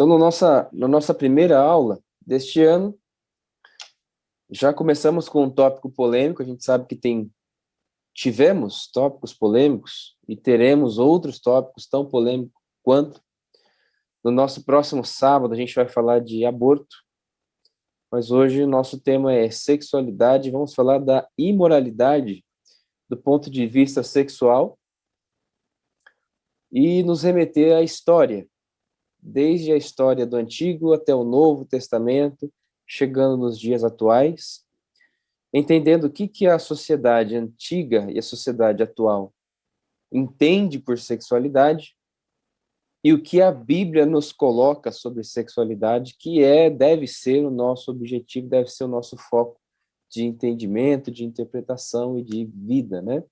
Então, na nossa primeira aula deste ano, já começamos com um tópico polêmico. A gente sabe que tivemos tópicos polêmicos e teremos outros tópicos tão polêmicos quanto. No nosso próximo sábado, a gente vai falar de aborto, mas hoje o nosso tema é sexualidade. Vamos falar da imoralidade do ponto de vista sexual e nos remeter à história, desde a história do Antigo até o Novo Testamento, chegando nos dias atuais, entendendo o que a sociedade antiga e a sociedade atual entende por sexualidade e o que a Bíblia nos coloca sobre sexualidade, deve ser o nosso objetivo, deve ser o nosso foco de entendimento, de interpretação e de vida, né?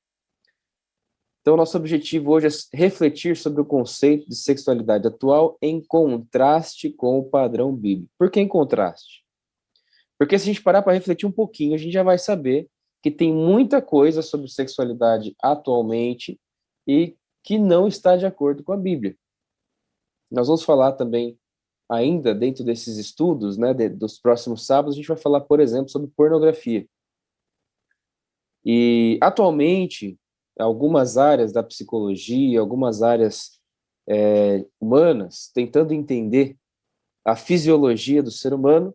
Então, nosso objetivo hoje é refletir sobre o conceito de sexualidade atual em contraste com o padrão bíblico. Por que em contraste? Porque se a gente parar para refletir um pouquinho, a gente já vai saber que tem muita coisa sobre sexualidade atualmente e que não está de acordo com a Bíblia. Nós vamos falar também, ainda dentro desses estudos, né, dos próximos sábados, a gente vai falar, por exemplo, sobre pornografia. E, atualmente, algumas áreas da psicologia, algumas áreas humanas, tentando entender a fisiologia do ser humano,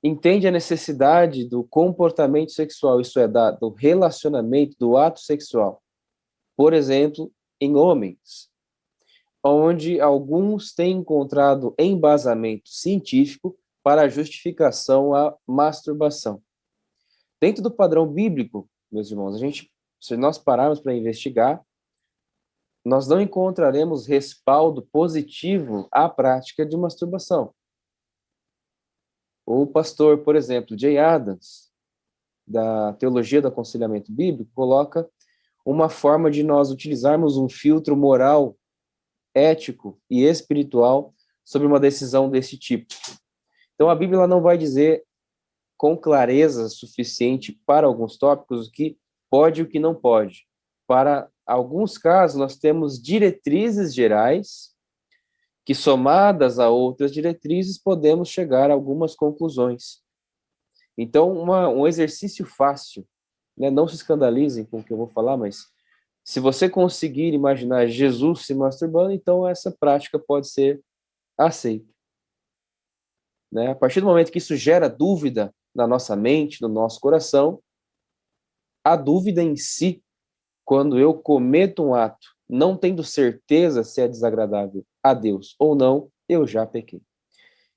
entende a necessidade do comportamento sexual, isso é, do relacionamento, do ato sexual. Por exemplo, em homens, onde alguns têm encontrado embasamento científico para a justificação à masturbação. Dentro do padrão bíblico, meus irmãos, se nós pararmos para investigar, nós não encontraremos respaldo positivo à prática de masturbação. O pastor, por exemplo, Jay Adams, da Teologia do Aconselhamento Bíblico, coloca uma forma de nós utilizarmos um filtro moral, ético e espiritual sobre uma decisão desse tipo. Então, a Bíblia não vai dizer com clareza suficiente para alguns tópicos o que pode e o que não pode. Para alguns casos, nós temos diretrizes gerais que, somadas a outras diretrizes, podemos chegar a algumas conclusões. Então, um exercício fácil, né? Não se escandalizem com o que eu vou falar, mas se você conseguir imaginar Jesus se masturbando, então essa prática pode ser aceita. Né? A partir do momento que isso gera dúvida na nossa mente, no nosso coração, a dúvida em si, quando eu cometo um ato, não tendo certeza se é desagradável a Deus ou não, eu já pequei.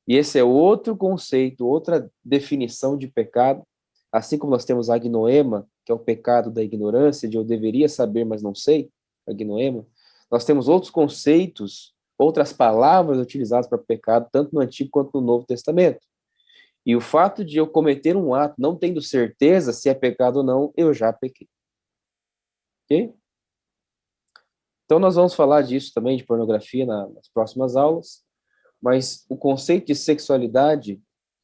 E esse é outro conceito, outra definição de pecado, assim como nós temos a agnoema, que é o pecado da ignorância, de eu deveria saber, mas não sei, agnoema, nós temos outros conceitos, outras palavras utilizadas para pecado, tanto no Antigo quanto no Novo Testamento. E o fato de eu cometer um ato não tendo certeza se é pecado ou não, eu já pequei. Ok? Então nós vamos falar disso também, de pornografia, nas próximas aulas, mas o conceito de sexualidade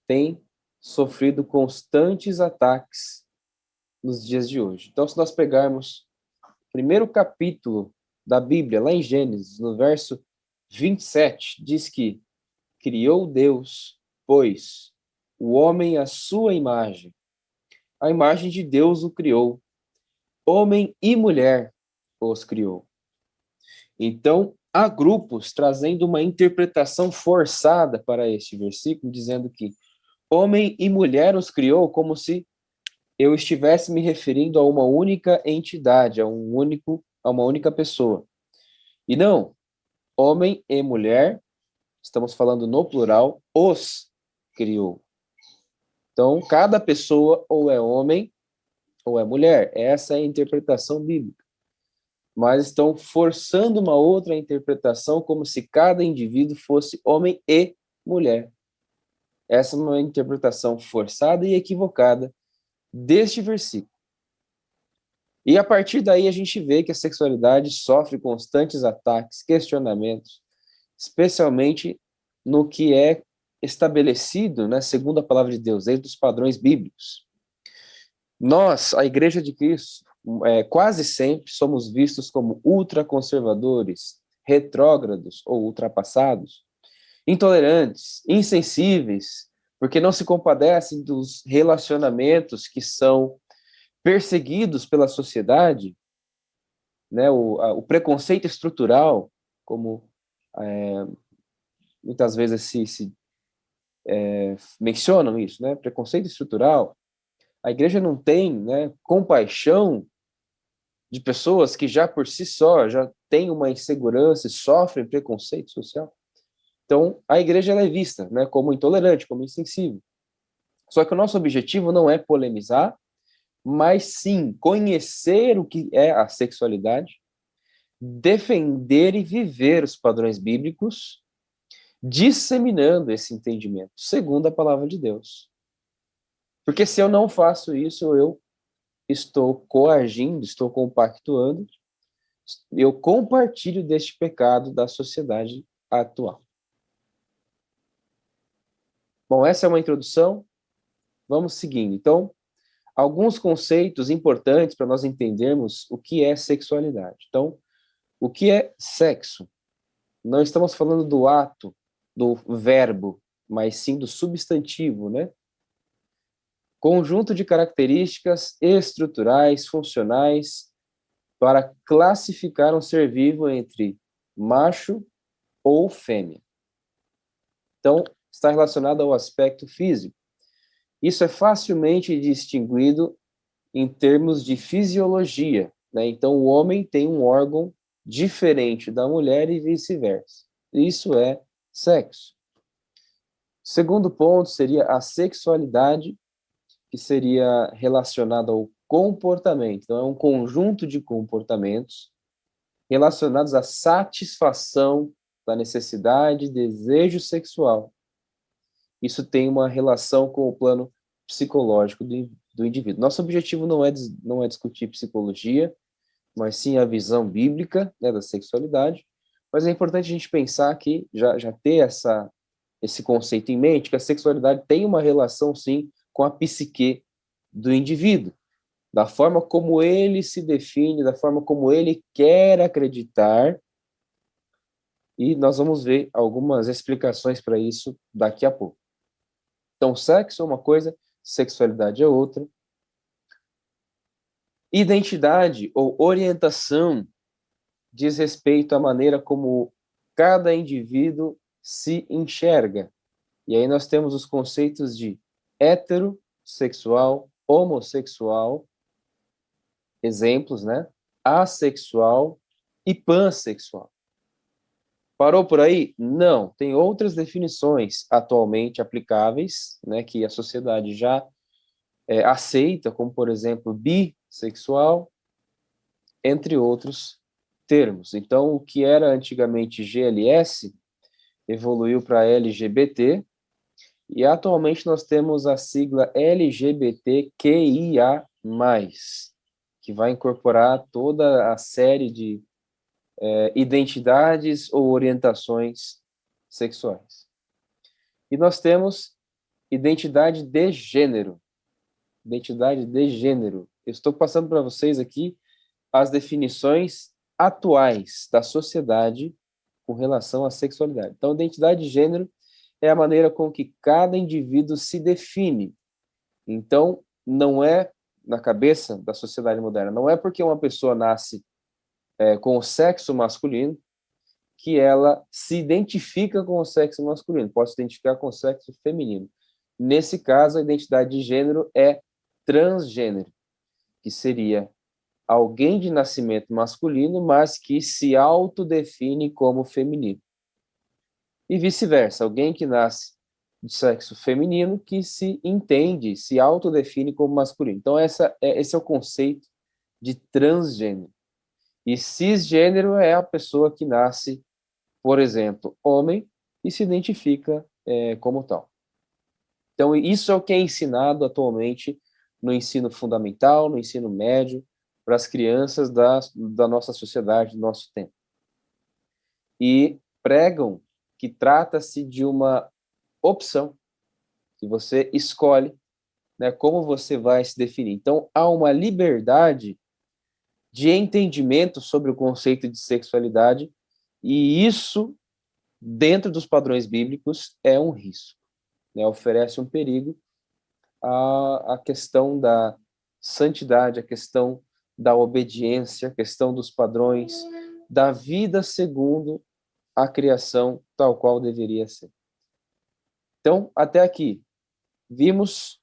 tem sofrido constantes ataques nos dias de hoje. Então, se nós pegarmos o primeiro capítulo da Bíblia, lá em Gênesis, no verso 27, diz que criou Deus, pois, o homem à sua imagem. A imagem de Deus o criou. Homem e mulher os criou. Então, há grupos trazendo uma interpretação forçada para este versículo, dizendo que homem e mulher os criou como se eu estivesse me referindo a uma única entidade, a uma única pessoa. E não, homem e mulher, estamos falando no plural, os criou. Então, cada pessoa ou é homem ou é mulher. Essa é a interpretação bíblica. Mas estão forçando uma outra interpretação como se cada indivíduo fosse homem e mulher. Essa é uma interpretação forçada e equivocada deste versículo. E a partir daí a gente vê que a sexualidade sofre constantes ataques, questionamentos, especialmente no que é estabelecido, né, segundo a palavra de Deus, dentro dos padrões bíblicos. Nós, a Igreja de Cristo, quase sempre somos vistos como ultraconservadores, retrógrados ou ultrapassados. intolerantes, insensíveis, porque não se compadecem dos relacionamentos que são perseguidos pela sociedade, né? O preconceito estrutural, como muitas vezes se mencionam isso, né? Preconceito estrutural. A igreja não tem, né, compaixão de pessoas que já por si só já têm uma insegurança e sofrem preconceito social. Então, a igreja ela é vista, né, como intolerante, como insensível. Só que o nosso objetivo não é polemizar, mas sim conhecer o que é a sexualidade, defender e viver os padrões bíblicos, disseminando esse entendimento, segundo a palavra de Deus. Porque se eu não faço isso, eu estou coagindo, estou compactuando, eu compartilho deste pecado da sociedade atual. Bom, essa é uma introdução, vamos seguindo. Então, alguns conceitos importantes para nós entendermos o que é sexualidade. Então, o que é sexo? Não estamos falando do ato, do verbo, mas sim do substantivo, né? Conjunto de características estruturais, funcionais, para classificar um ser vivo entre macho ou fêmea. Então, está relacionado ao aspecto físico. Isso é facilmente distinguido em termos de fisiologia, né? Então, o homem tem um órgão diferente da mulher e vice-versa. Isso é sexo. Segundo ponto seria a sexualidade, que seria relacionada ao comportamento. Então, é um conjunto de comportamentos relacionados à satisfação da necessidade, desejo sexual. Isso tem uma relação com o plano psicológico do indivíduo. Nosso objetivo não é discutir psicologia, mas sim a visão bíblica, né, da sexualidade. Mas é importante a gente pensar que, já ter esse conceito em mente, que a sexualidade tem uma relação, sim, com a psique do indivíduo, da forma como ele se define, da forma como ele quer acreditar, e nós vamos ver algumas explicações para isso daqui a pouco. Então, sexo é uma coisa, sexualidade é outra. Identidade ou orientação diz respeito à maneira como cada indivíduo se enxerga. E aí nós temos os conceitos de heterossexual, homossexual, exemplos, né? Assexual e pansexual. Parou por aí? Não. Tem outras definições atualmente aplicáveis, né, que a sociedade já aceita, como, por exemplo, bissexual, entre outros termos. Então, o que era antigamente GLS evoluiu para LGBT, e atualmente nós temos a sigla LGBTQIA+, que vai incorporar toda a série de identidades ou orientações sexuais. E nós temos identidade de gênero. Identidade de gênero. Eu estou passando para vocês aqui as definições atuais da sociedade com relação à sexualidade. Então, identidade de gênero é a maneira com que cada indivíduo se define. Então, não é, na cabeça da sociedade moderna, não é porque uma pessoa nasce com o sexo masculino que ela se identifica com o sexo masculino, pode se identificar com o sexo feminino. Nesse caso, a identidade de gênero é transgênero, que seria alguém de nascimento masculino, mas que se autodefine como feminino. E vice-versa, alguém que nasce de sexo feminino que se entende, se autodefine como masculino. Então, esse é o conceito de transgênero. E cisgênero é a pessoa que nasce, por exemplo, homem e se identifica como tal. Então, isso é o que é ensinado atualmente no ensino fundamental, no ensino médio, para as crianças da nossa sociedade, do nosso tempo. E pregam que trata-se de uma opção, que você escolhe, né, como você vai se definir. Então, há uma liberdade de entendimento sobre o conceito de sexualidade, e isso dentro dos padrões bíblicos, é um risco, né? Oferece um perigo à questão da santidade, a questão da obediência, a questão dos padrões, da vida segundo a criação tal qual deveria ser. Então, até aqui, vimos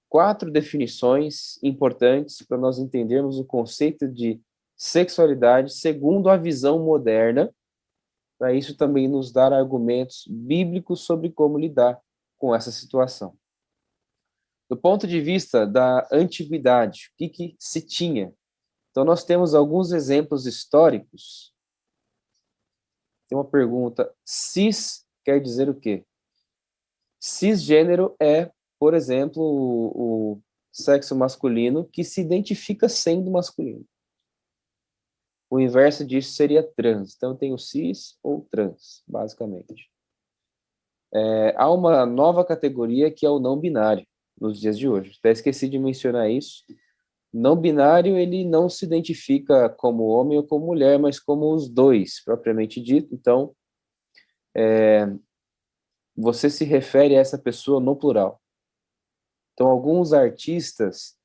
4 definições importantes para nós entendermos o conceito de sexualidade segundo a visão moderna, para isso também nos dar argumentos bíblicos sobre como lidar com essa situação. Do ponto de vista da antiguidade, o que se tinha? Então, nós temos alguns exemplos históricos. Tem uma pergunta: cis quer dizer o quê? Cisgênero é, por exemplo, o sexo masculino que se identifica sendo masculino. O inverso disso seria trans. Então, tem o cis ou trans, basicamente. Há uma nova categoria que é o não binário, nos dias de hoje. Até esqueci de mencionar isso. Não binário, ele não se identifica como homem ou como mulher, mas como os dois, propriamente dito. Então, você se refere a essa pessoa no plural. Então, alguns artistas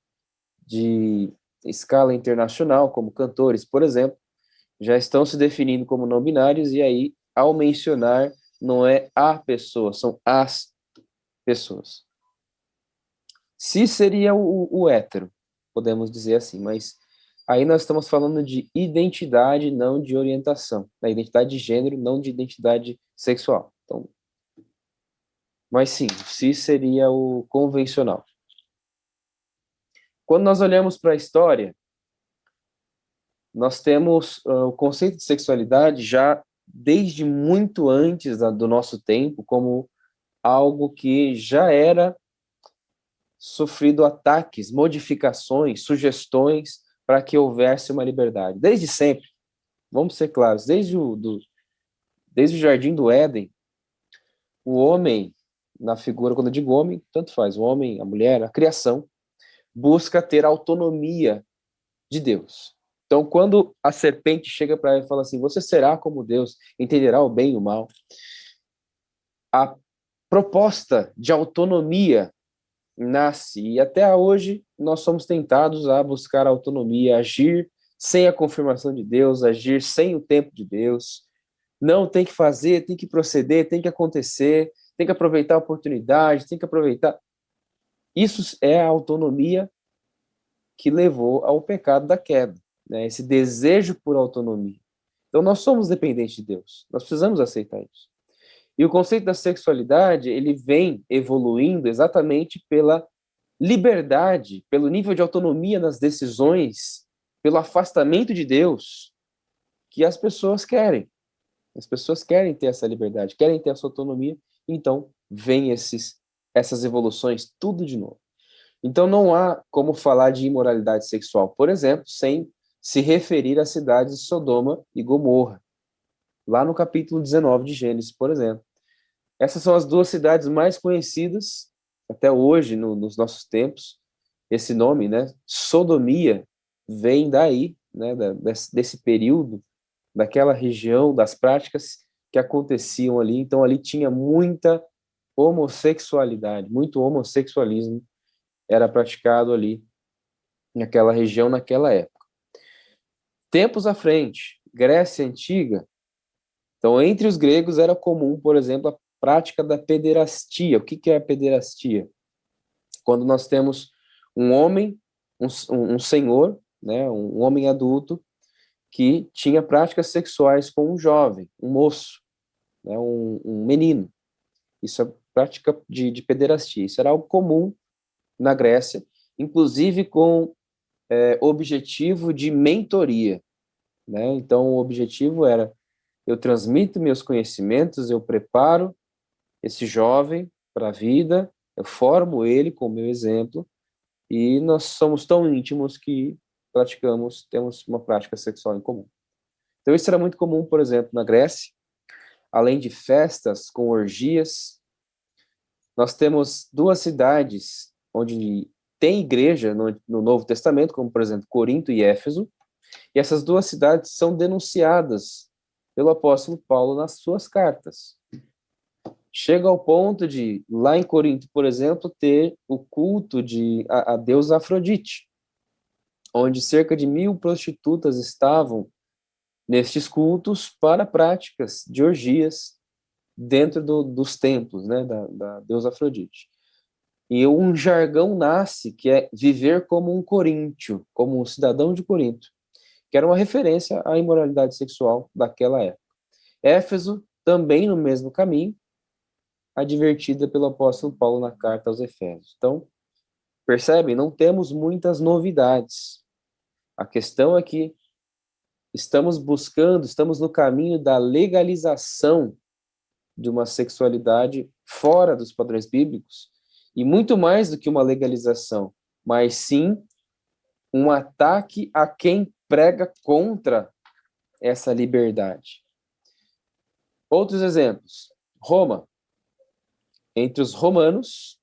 de escala internacional, como cantores, por exemplo, já estão se definindo como não binários, e aí, ao mencionar, não é a pessoa, são as pessoas. Se seria o hétero, podemos dizer assim, mas aí nós estamos falando de identidade, não de orientação, da identidade de gênero, não de identidade sexual. Então, mas sim, se seria o convencional. Quando nós olhamos para a história, nós temos o conceito de sexualidade já desde muito antes do nosso tempo, como algo que já era sofrido ataques, modificações, sugestões para que houvesse uma liberdade. Desde sempre, vamos ser claros, desde o Jardim do Éden, o homem, na figura, quando eu digo homem, tanto faz, o homem, a mulher, a criação, busca ter autonomia de Deus. Então, quando a serpente chega para ela e fala assim, você será como Deus, entenderá o bem e o mal, a proposta de autonomia nasce, e até hoje nós somos tentados a buscar autonomia, agir sem a confirmação de Deus, agir sem o tempo de Deus. Não, tem que fazer, tem que proceder, tem que acontecer, tem que aproveitar a oportunidade, tem que aproveitar. Isso é a autonomia que levou ao pecado da queda, né? Esse desejo por autonomia. Então nós somos dependentes de Deus, nós precisamos aceitar isso. E o conceito da sexualidade, ele vem evoluindo exatamente pela liberdade, pelo nível de autonomia nas decisões, pelo afastamento de Deus que as pessoas querem. As pessoas querem ter essa liberdade, querem ter essa autonomia, então vem essas evoluções tudo de novo. Então não há como falar de imoralidade sexual, por exemplo, sem se referir às cidades de Sodoma e Gomorra, lá no capítulo 19 de Gênesis, por exemplo. Essas são as 2 cidades mais conhecidas até hoje, nos nossos tempos. Esse nome, né, sodomia, vem daí, né, desse período, daquela região, das práticas que aconteciam ali. Então, ali tinha muita homossexualidade, muito homossexualismo era praticado ali naquela região, naquela época. Tempos à frente, Grécia Antiga, então, entre os gregos era comum, por exemplo, a prática da pederastia. O que é a pederastia? Quando nós temos um homem, um senhor, né, um homem adulto, que tinha práticas sexuais com um jovem, um moço, né, um menino. Isso é prática de pederastia. Isso era algo comum na Grécia, inclusive com objetivo de mentoria, né? Então, o objetivo era: eu transmito meus conhecimentos, eu preparo esse jovem para a vida, eu formo ele com o meu exemplo, e nós somos tão íntimos que temos uma prática sexual em comum. Então, isso era muito comum, por exemplo, na Grécia. Além de festas com orgias, nós temos 2 cidades onde tem igreja no Novo Testamento, como, por exemplo, Corinto e Éfeso, e essas 2 cidades são denunciadas pelo apóstolo Paulo nas suas cartas. Chega ao ponto de, lá em Corinto, por exemplo, ter o culto a deusa Afrodite, onde cerca de 1.000 prostitutas estavam nestes cultos para práticas de orgias dentro dos templos, né, da deusa Afrodite. E um jargão nasce, que é viver como um coríntio, como um cidadão de Corinto, que era uma referência à imoralidade sexual daquela época. Éfeso, também no mesmo caminho, advertida pelo apóstolo Paulo na carta aos Efésios. Então, percebem, não temos muitas novidades. A questão é que estamos no caminho da legalização de uma sexualidade fora dos padrões bíblicos, e muito mais do que uma legalização, mas sim um ataque a quem prega contra essa liberdade. Outros exemplos. Roma. Entre os romanos,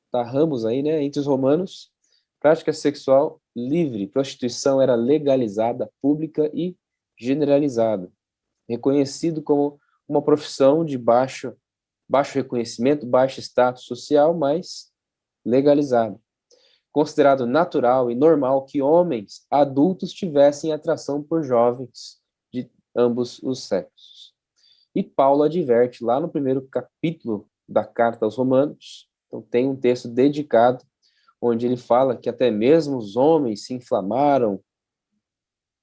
tá Ramos aí, né? Entre os romanos, prática sexual livre, prostituição era legalizada, pública e generalizada, reconhecido como uma profissão de baixo reconhecimento, baixo status social, mas legalizado. Considerado natural e normal que homens adultos tivessem atração por jovens de ambos os sexos. E Paulo adverte lá no primeiro capítulo da carta aos Romanos, então tem um texto dedicado, onde ele fala que até mesmo os homens se inflamaram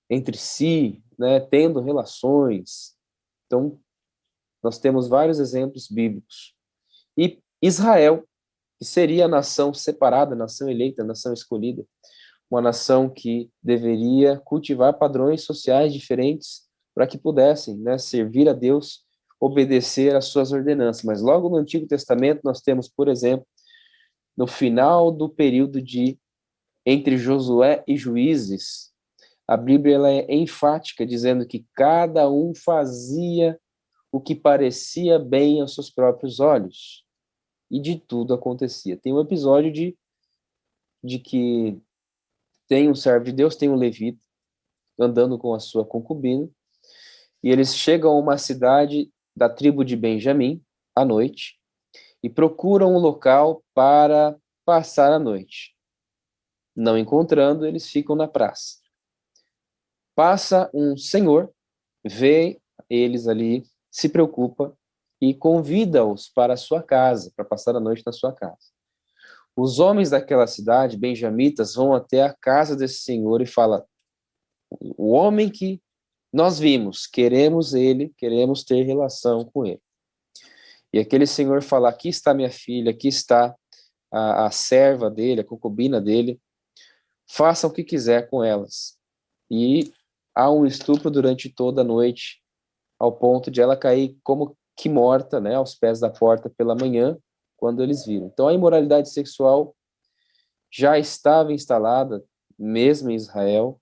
entre si, né, tendo relações. Então, nós temos vários exemplos bíblicos. E Israel, que seria a nação separada, a nação eleita, a nação escolhida, uma nação que deveria cultivar padrões sociais diferentes para que pudessem, né, servir a Deus, obedecer às suas ordenanças. Mas logo no Antigo Testamento nós temos, por exemplo, no final do período entre Josué e Juízes, a Bíblia ela é enfática, dizendo que cada um fazia o que parecia bem aos seus próprios olhos. E de tudo acontecia. Tem um episódio de que tem um servo de Deus, tem um levita, andando com a sua concubina, e eles chegam a uma cidade da tribo de Benjamim, à noite, e procuram um local para passar a noite. Não encontrando, eles ficam na praça. Passa um senhor, vê eles ali, se preocupa e convida-os para a sua casa, para passar a noite na sua casa. Os homens daquela cidade, benjamitas, vão até a casa desse senhor e falam: o homem que nós vimos, queremos ele, queremos ter relação com ele. E aquele senhor fala: aqui está minha filha, aqui está a serva dele, a concubina dele, façam o que quiser com elas. E há um estupro durante toda a noite, ao ponto de ela cair como que morta, né, aos pés da porta pela manhã, quando eles viram. Então a imoralidade sexual já estava instalada, mesmo em Israel.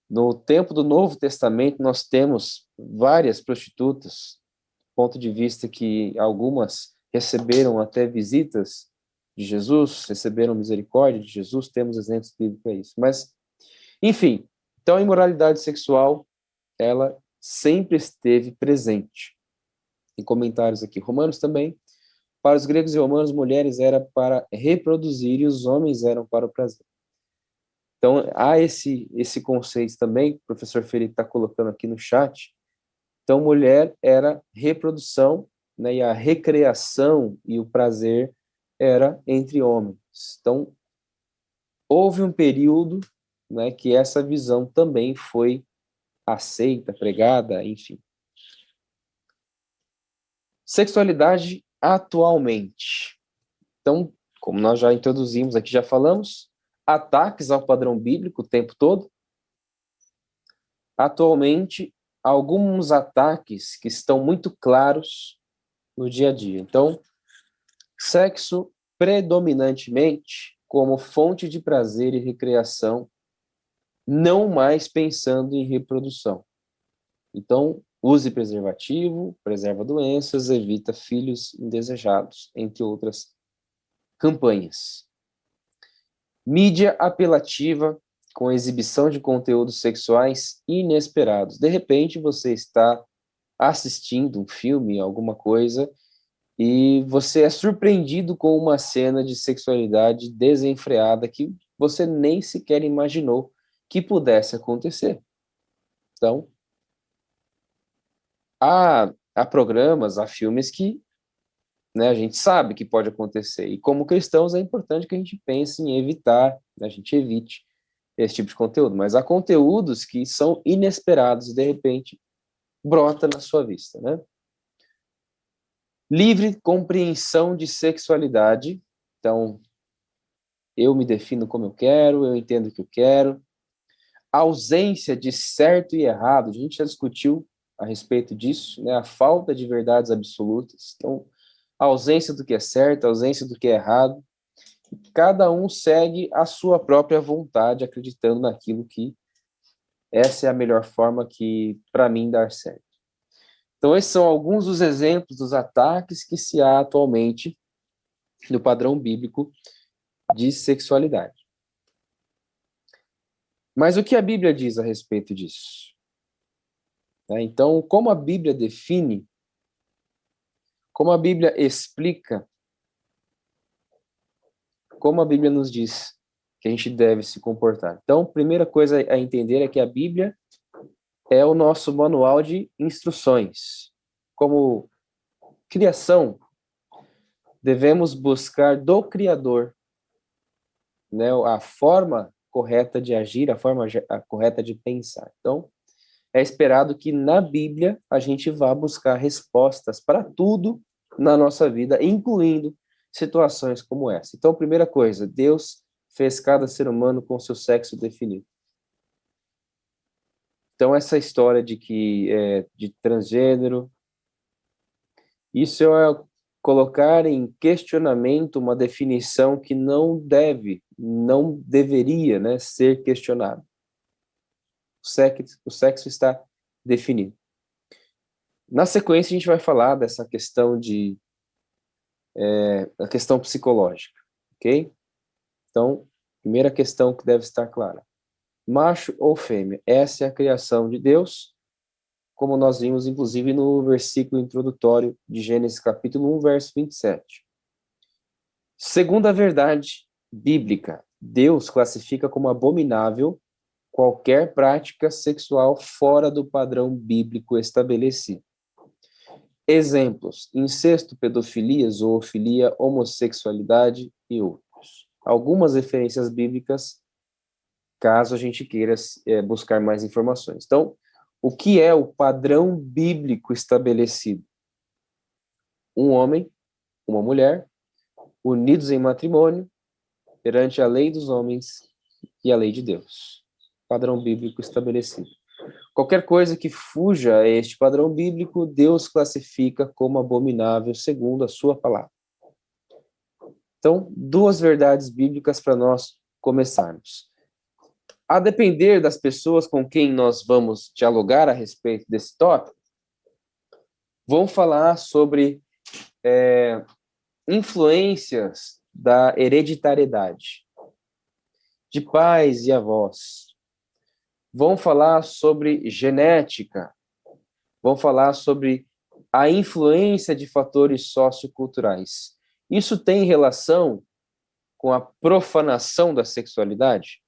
No tempo do Novo Testamento, nós temos várias prostitutas, do ponto de vista que algumas receberam até visitas de Jesus, receberam misericórdia de Jesus, temos exemplos bíblicos para isso. Mas, enfim, então a imoralidade sexual, ela sempre esteve presente. Em comentários aqui, Romanos também. Para os gregos e romanos, mulheres era para reproduzir e os homens eram para o prazer. Então, há esse conceito também, que o professor Felipe está colocando aqui no chat. Então, mulher era reprodução, né, e a recreação e o prazer era entre homens. Então, houve um período, né, que essa visão também foi aceita, pregada, enfim. Sexualidade atualmente. Então, como nós já introduzimos aqui, já falamos, ataques ao padrão bíblico o tempo todo. Atualmente, alguns ataques que estão muito claros no dia a dia. Então, sexo predominantemente como fonte de prazer e recreação, não mais pensando em reprodução. Então, use preservativo, preserva doenças, evita filhos indesejados, entre outras campanhas. Mídia apelativa com exibição de conteúdos sexuais inesperados. De repente, você está assistindo um filme, alguma coisa, e você é surpreendido com uma cena de sexualidade desenfreada que você nem sequer imaginou que pudesse acontecer. Então, há programas, há filmes que, né, a gente sabe que pode acontecer. E como cristãos é importante que a gente pense em evitar, né, a gente evite esse tipo de conteúdo. Mas há conteúdos que são inesperados e de repente brota na sua vista, né? Livre compreensão de sexualidade. Então, eu me defino como eu quero, eu entendo o que eu quero. Ausência de certo e errado. A gente já discutiu a respeito disso, né? A falta de verdades absolutas. Então, a ausência do que é certo, a ausência do que é errado. Cada um segue a sua própria vontade, acreditando naquilo que essa é a melhor forma que, para mim, dar certo. Então, esses são alguns dos exemplos dos ataques que se há atualmente no padrão bíblico de sexualidade. Mas o que a Bíblia diz a respeito disso? Então, como a Bíblia define, como a Bíblia explica, como a Bíblia nos diz que a gente deve se comportar. Então, a primeira coisa a entender é que a Bíblia é o nosso manual de instruções. Como criação, devemos buscar do Criador, né, a forma correta de agir, a forma correta de pensar. Então, é esperado que na Bíblia a gente vá buscar respostas para tudo na nossa vida, incluindo situações como essa. Então, primeira coisa, Deus fez cada ser humano com seu sexo definido. Então, essa história de que de transgênero, isso é colocar em questionamento uma definição que não deveria, né, ser questionada. O sexo está definido. Na sequência, a gente vai falar dessa questão a questão psicológica, ok? Então, primeira questão que deve estar clara. Macho ou fêmea? Essa é a criação de Deus, como nós vimos, inclusive, no versículo introdutório de Gênesis capítulo 1, verso 27. Segunda verdade bíblica, Deus classifica como abominável qualquer prática sexual fora do padrão bíblico estabelecido. Exemplos: incesto, pedofilia, zoofilia, homossexualidade e outros. Algumas referências bíblicas, caso a gente queira buscar mais informações. Então, o que é o padrão bíblico estabelecido? Um homem, uma mulher, unidos em matrimônio, perante a lei dos homens e a lei de Deus. Padrão bíblico estabelecido. Qualquer coisa que fuja a este padrão bíblico, Deus classifica como abominável segundo a sua palavra. Então, duas verdades bíblicas para nós começarmos. A depender das pessoas com quem nós vamos dialogar a respeito desse tópico, vão falar sobre influências da hereditariedade, de pais e avós. Vão falar sobre genética, vão falar sobre a influência de fatores socioculturais. Isso tem relação com a profanação da sexualidade?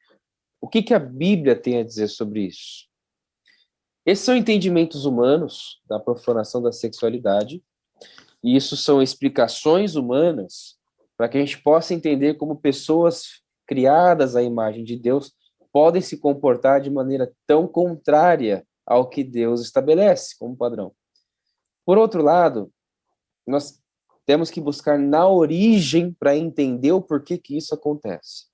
O que a Bíblia tem a dizer sobre isso? Esses são entendimentos humanos da profanação da sexualidade, e isso são explicações humanas para que a gente possa entender como pessoas criadas à imagem de Deus podem se comportar de maneira tão contrária ao que Deus estabelece como padrão. Por outro lado, nós temos que buscar na origem para entender o porquê que isso acontece.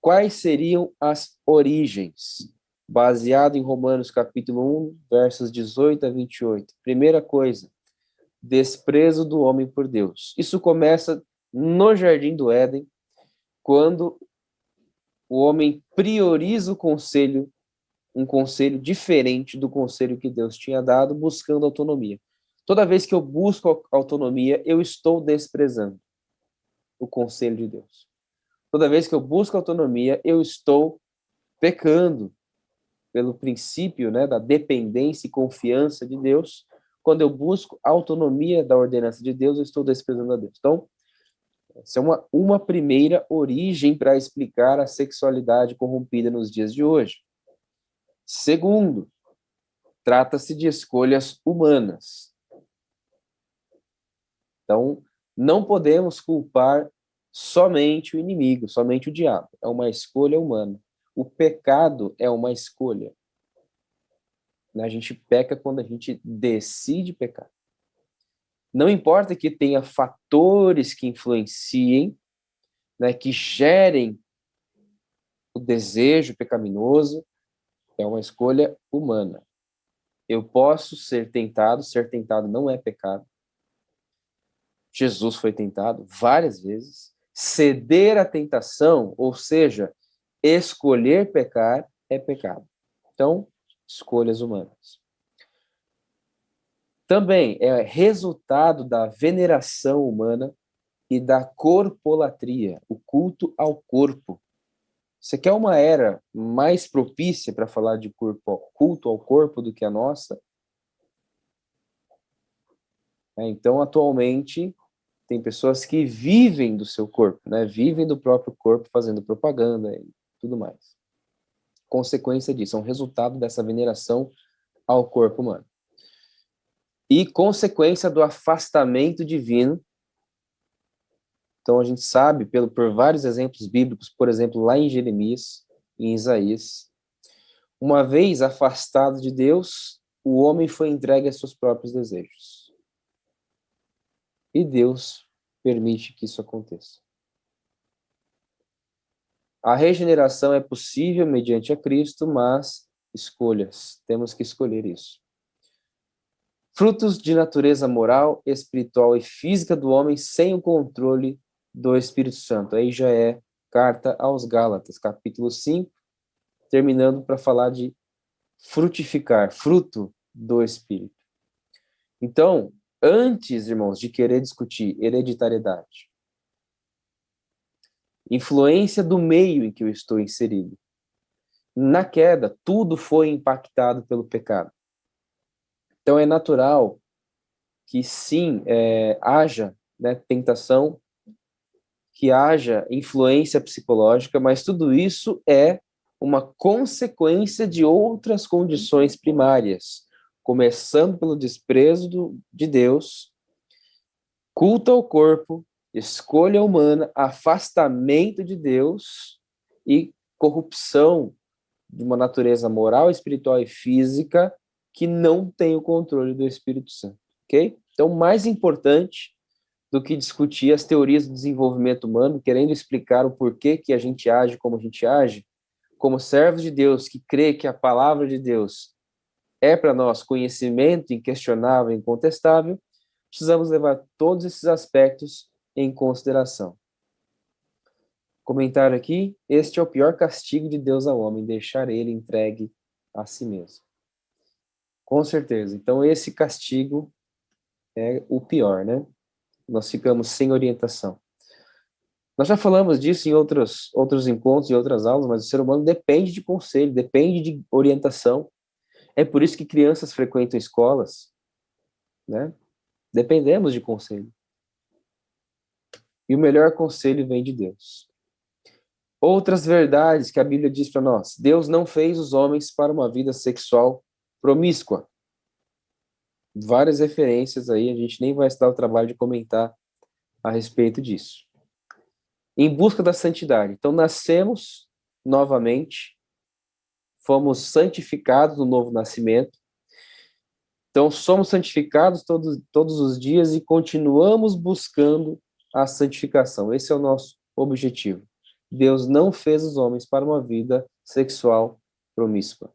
Quais seriam as origens? Baseado em Romanos capítulo 1, versos 18 a 28. Primeira coisa, desprezo do homem por Deus. Isso começa no Jardim do Éden, quando o homem prioriza o conselho, um conselho diferente do conselho que Deus tinha dado, buscando autonomia. Toda vez que eu busco autonomia, eu estou desprezando o conselho de Deus. Toda vez que eu busco autonomia, eu estou pecando. pelo princípio, né, da dependência e confiança de Deus. Quando eu busco a autonomia da ordenança de Deus, eu estou desprezando a Deus. Então, essa é uma primeira origem para explicar a sexualidade corrompida nos dias de hoje. Segundo, trata-se de escolhas humanas. Então, não podemos culpar somente o inimigo, somente o diabo. É uma escolha humana. O pecado é uma escolha. A gente peca quando a gente decide pecar. Não importa que tenha fatores que influenciem, né, que gerem o desejo pecaminoso, é uma escolha humana. Eu posso ser tentado não é pecado. Jesus foi tentado várias vezes. Ceder à tentação, ou seja, escolher pecar, é pecado. Então, escolhas humanas. Também é resultado da veneração humana e da corpolatria, o culto ao corpo. Você quer uma era mais propícia para falar de culto ao corpo do que a nossa? Então, atualmente, tem pessoas que vivem do seu corpo, né? Vivem do próprio corpo, fazendo propaganda e tudo mais. Consequência disso, é um resultado dessa veneração ao corpo humano. E consequência do afastamento divino. Então, a gente sabe, por vários exemplos bíblicos, por exemplo, lá em Jeremias, em Isaías, uma vez afastado de Deus, o homem foi entregue a seus próprios desejos. E Deus permite que isso aconteça. A regeneração é possível mediante a Cristo, mas escolhas. Temos que escolher isso. Frutos de natureza moral, espiritual e física do homem sem o controle do Espírito Santo. Aí já é carta aos Gálatas, capítulo 5, terminando para falar de frutificar, fruto do Espírito. Então, antes, irmãos, de querer discutir hereditariedade, influência do meio em que eu estou inserido, na queda, tudo foi impactado pelo pecado. Então, é natural que sim, haja, né, tentação, que haja influência psicológica, mas tudo isso é uma consequência de outras condições primárias, começando pelo desprezo de Deus, culto ao corpo, escolha humana, afastamento de Deus e corrupção de uma natureza moral, espiritual e física que não tem o controle do Espírito Santo, ok? Então, mais importante do que discutir as teorias do desenvolvimento humano, querendo explicar o porquê que a gente age como a gente age, como servos de Deus que crê que a palavra de Deus é para nós conhecimento inquestionável e incontestável, precisamos levar todos esses aspectos em consideração. Comentário aqui: este é o pior castigo de Deus ao homem, deixar ele entregue a si mesmo. Com certeza. Então, esse castigo é o pior, né? Nós ficamos sem orientação. Nós já falamos disso em outros encontros e outras aulas, mas o ser humano depende de conselho, depende de orientação. É por isso que crianças frequentam escolas, né? Dependemos de conselho. E o melhor conselho vem de Deus. Outras verdades que a Bíblia diz para nós: Deus não fez os homens para uma vida sexual promíscua. Várias referências aí, a gente nem vai se dar o trabalho de comentar a respeito disso. Em busca da santidade. Então, nascemos novamente, fomos santificados no novo nascimento. Então, somos santificados todos os dias e continuamos buscando a santificação. Esse é o nosso objetivo. Deus não fez os homens para uma vida sexual promíscua.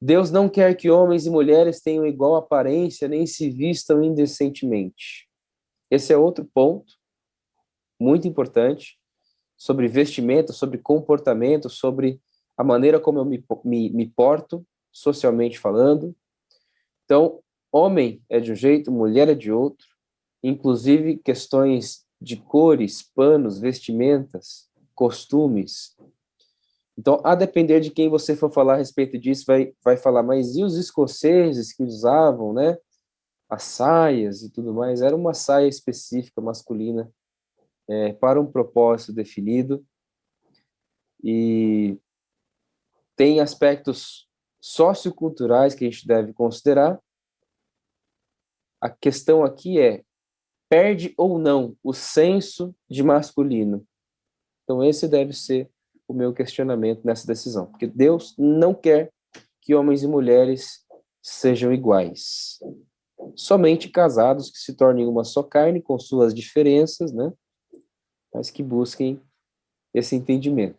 Deus não quer que homens e mulheres tenham igual aparência, nem se vistam indecentemente. Esse é outro ponto muito importante sobre vestimenta, sobre comportamento, sobre a maneira como eu me porto, socialmente falando. Então, homem é de um jeito, mulher é de outro, inclusive questões de cores, panos, vestimentas, costumes. Então, a depender de quem você for falar a respeito disso, vai falar, mas e os escoceses que usavam, né, as saias e tudo mais? Era uma saia específica masculina, para um propósito definido, e tem aspectos socioculturais que a gente deve considerar. A questão aqui é, perde ou não o senso de masculino? Então, esse deve ser o meu questionamento nessa decisão, porque Deus não quer que homens e mulheres sejam iguais. Somente casados que se tornem uma só carne, com suas diferenças, né? Mas que busquem esse entendimento.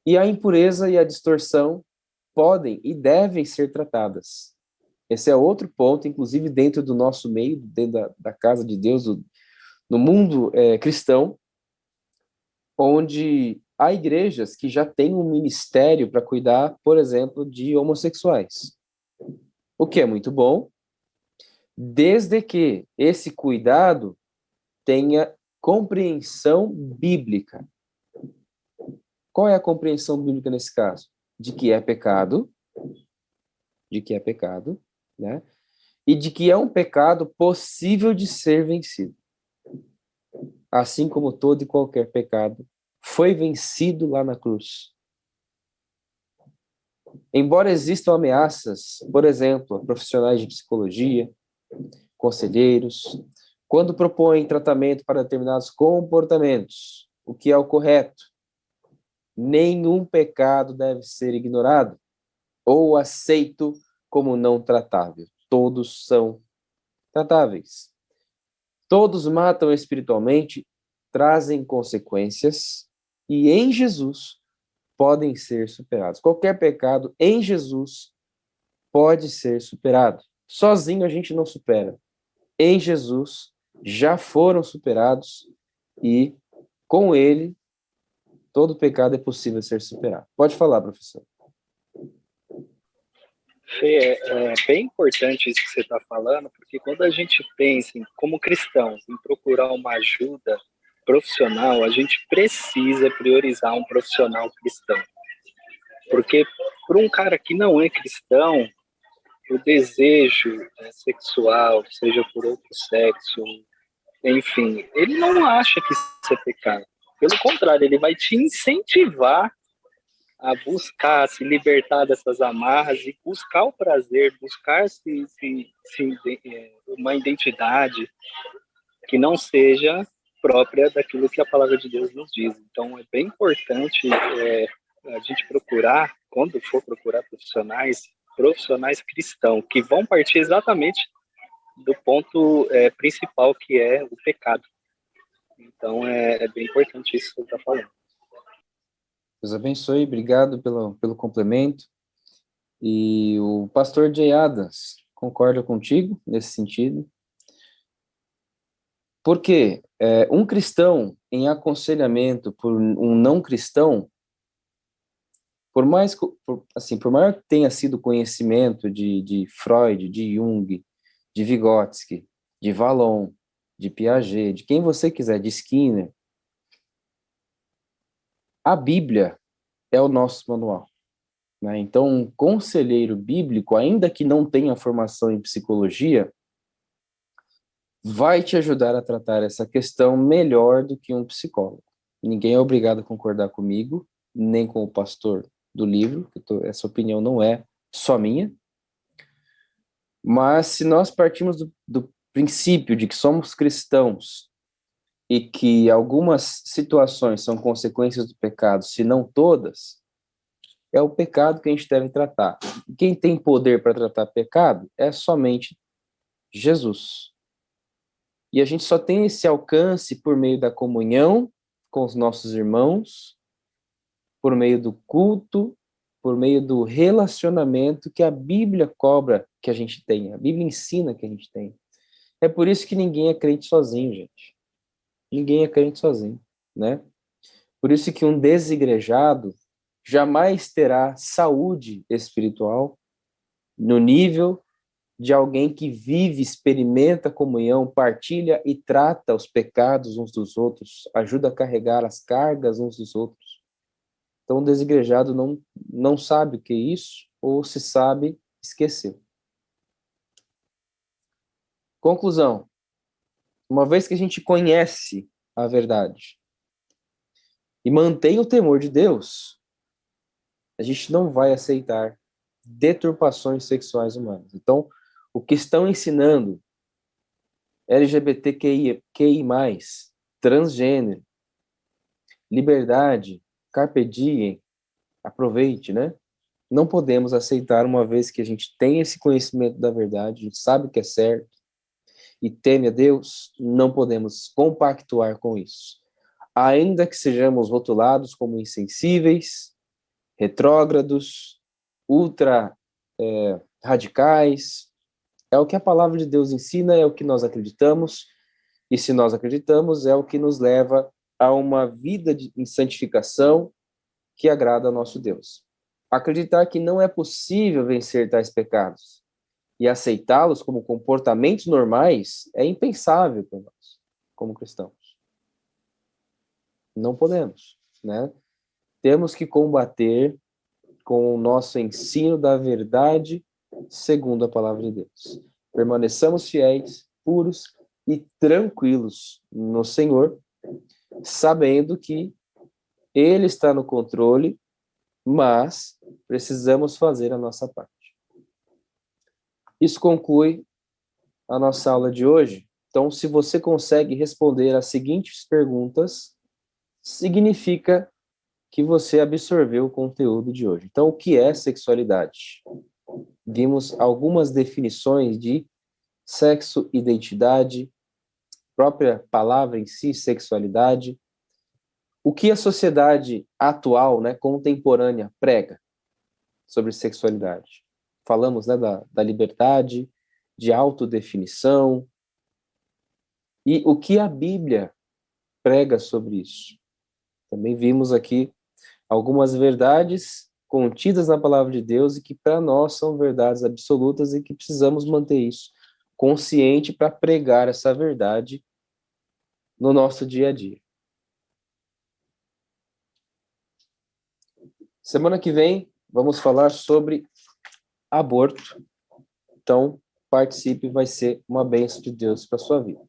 E a impureza e a distorção podem e devem ser tratadas. Esse é outro ponto, inclusive dentro do nosso meio, dentro da casa de Deus, no mundo cristão, onde há igrejas que já têm um ministério para cuidar, por exemplo, de homossexuais. O que é muito bom, desde que esse cuidado tenha compreensão bíblica. Qual é a compreensão bíblica nesse caso? De que é pecado, né? E de que é um pecado possível de ser vencido. Assim como todo e qualquer pecado foi vencido lá na cruz. Embora existam ameaças, por exemplo, a profissionais de psicologia, conselheiros, quando propõem tratamento para determinados comportamentos, o que é o correto, nenhum pecado deve ser ignorado ou aceito como não tratável. Todos são tratáveis. Todos matam espiritualmente, trazem consequências e em Jesus podem ser superados. Qualquer pecado em Jesus pode ser superado. Sozinho a gente não supera. Em Jesus já foram superados e com ele todo pecado é possível ser superado. Pode falar, professor. Fê, é bem importante isso que você está falando, porque quando a gente pensa como cristãos em procurar uma ajuda profissional, a gente precisa priorizar um profissional cristão. Porque para um cara que não é cristão, o desejo sexual, seja por outro sexo, enfim, ele não acha que isso é pecado. Pelo contrário, ele vai te incentivar a buscar se libertar dessas amarras e buscar o prazer, buscar uma identidade que não seja própria daquilo que a palavra de Deus nos diz. Então, é bem importante a gente procurar, quando for procurar profissionais cristãos, que vão partir exatamente do ponto principal, que é o pecado. Então, é bem importante isso que você está falando. Deus abençoe, obrigado pelo complemento. E o pastor Jay Adams concorda contigo nesse sentido. Porque um cristão em aconselhamento por um não cristão, por maior que tenha sido conhecimento de Freud, de Jung, de Vygotsky, de Vallon, de Piaget, de quem você quiser, de Skinner, a Bíblia é o nosso manual. Né? Então, um conselheiro bíblico, ainda que não tenha formação em psicologia, vai te ajudar a tratar essa questão melhor do que um psicólogo. Ninguém é obrigado a concordar comigo, nem com o pastor do livro, essa opinião não é só minha, mas se nós partimos do princípio de que somos cristãos e que algumas situações são consequências do pecado, se não todas, é o pecado que a gente deve tratar. Quem tem poder para tratar pecado é somente Jesus. E a gente só tem esse alcance por meio da comunhão com os nossos irmãos, por meio do culto, por meio do relacionamento que a Bíblia cobra que a gente tenha. A Bíblia ensina que a gente tenha. É por isso que ninguém é crente sozinho, gente. Ninguém é crente sozinho, né? Por isso que um desigrejado jamais terá saúde espiritual no nível de alguém que vive, experimenta a comunhão, partilha e trata os pecados uns dos outros, ajuda a carregar as cargas uns dos outros. Então, o desigrejado não sabe o que é isso, ou se sabe, esqueceu. Conclusão. Uma vez que a gente conhece a verdade e mantém o temor de Deus, a gente não vai aceitar deturpações sexuais humanas. Então, o que estão ensinando LGBTQI+, transgênero, liberdade, carpe diem, aproveite, né? Não podemos aceitar, uma vez que a gente tem esse conhecimento da verdade, a gente sabe o que é certo e teme a Deus, não podemos compactuar com isso. Ainda que sejamos rotulados como insensíveis, retrógrados, ultra radicais, é o que a palavra de Deus ensina, é o que nós acreditamos, e se nós acreditamos, é o que nos leva a uma vida em santificação que agrada ao nosso Deus. Acreditar que não é possível vencer tais pecados e aceitá-los como comportamentos normais é impensável para nós, como cristãos. Não podemos, né? Temos que combater com o nosso ensino da verdade segundo a palavra de Deus. Permaneçamos fiéis, puros e tranquilos no Senhor, sabendo que Ele está no controle, mas precisamos fazer a nossa parte. Isso conclui a nossa aula de hoje. Então, se você consegue responder as seguintes perguntas, significa que você absorveu o conteúdo de hoje. Então, o que é sexualidade? Vimos algumas definições de sexo, identidade, própria palavra em si, sexualidade. O que a sociedade atual, né, contemporânea, prega sobre sexualidade? Falamos, né, da liberdade, de autodefinição. E o que a Bíblia prega sobre isso? Também vimos aqui algumas verdades contidas na palavra de Deus e que para nós são verdades absolutas e que precisamos manter isso consciente para pregar essa verdade no nosso dia a dia. Semana que vem vamos falar sobre aborto. Então, participe, vai ser uma bênção de Deus para a sua vida.